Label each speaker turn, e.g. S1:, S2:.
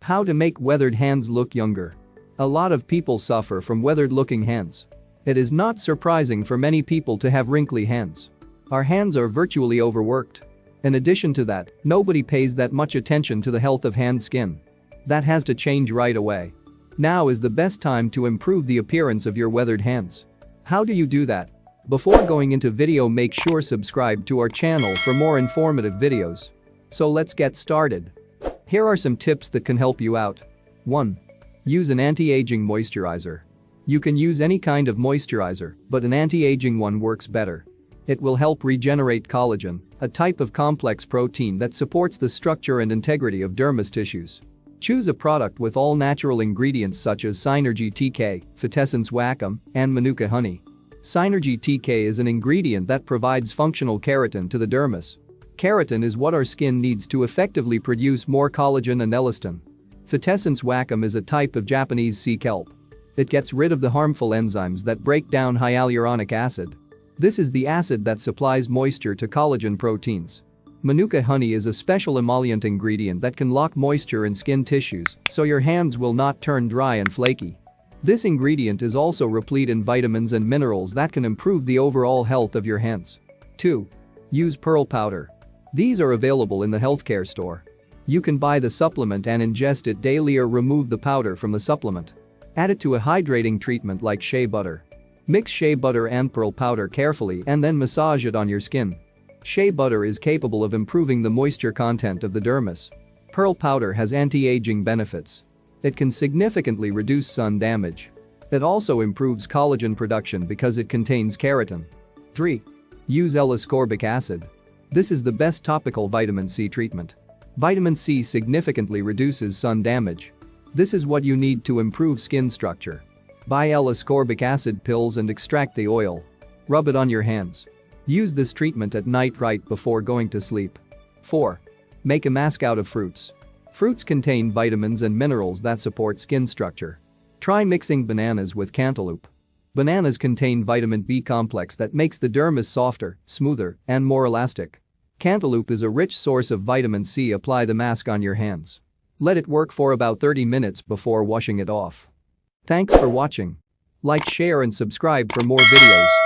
S1: How to make weathered hands look younger. A lot of people suffer from weathered-looking hands. It is not surprising for many people to have wrinkly hands. Our hands are virtually overworked. In addition to that, nobody pays that much attention to the health of hand skin. That has to change right away. Now is the best time to improve the appearance of your weathered hands. How do you do that? Before going into video, make sure subscribe to our channel for more informative videos. So let's get started. Here are some tips that can help you out. 1. Use an anti-aging moisturizer. You can use any kind of moisturizer, but an anti-aging one works better. It will help regenerate collagen, a type of complex protein that supports the structure and integrity of dermis tissues. Choose a product with all natural ingredients such as Cynergy TK, Phytessence Wakame, and Manuka Honey. Cynergy TK is an ingredient that provides functional keratin to the dermis. Keratin is what our skin needs to effectively produce more collagen and elastin. Phytessence Wakame is a type of Japanese sea kelp. It gets rid of the harmful enzymes that break down hyaluronic acid. This is the acid that supplies moisture to collagen proteins. Manuka honey is a special emollient ingredient that can lock moisture in skin tissues so your hands will not turn dry and flaky. This ingredient is also replete in vitamins and minerals that can improve the overall health of your hands. 2. Use pearl powder. These are available in the healthcare store. You can buy the supplement and ingest it daily or remove the powder from the supplement. Add it to a hydrating treatment like shea butter. Mix shea butter and pearl powder carefully and then massage it on your skin. Shea butter is capable of improving the moisture content of the dermis. Pearl powder has anti-aging benefits. It can significantly reduce sun damage. It also improves collagen production because it contains keratin. 3. Use L-ascorbic acid. This is the best topical vitamin C treatment. Vitamin C significantly reduces sun damage. This is what you need to improve skin structure. Buy L-ascorbic acid pills and extract the oil. Rub it on your hands. Use this treatment at night right before going to sleep. 4. Make a mask out of fruits. Fruits contain vitamins and minerals that support skin structure. Try mixing bananas with cantaloupe. Bananas contain vitamin B complex that makes the dermis softer, smoother, and more elastic. Cantaloupe is a rich source of vitamin C. Apply the mask on your hands. Let it work for about 30 minutes before washing it off. Thanks for watching. Like, share and subscribe for more videos.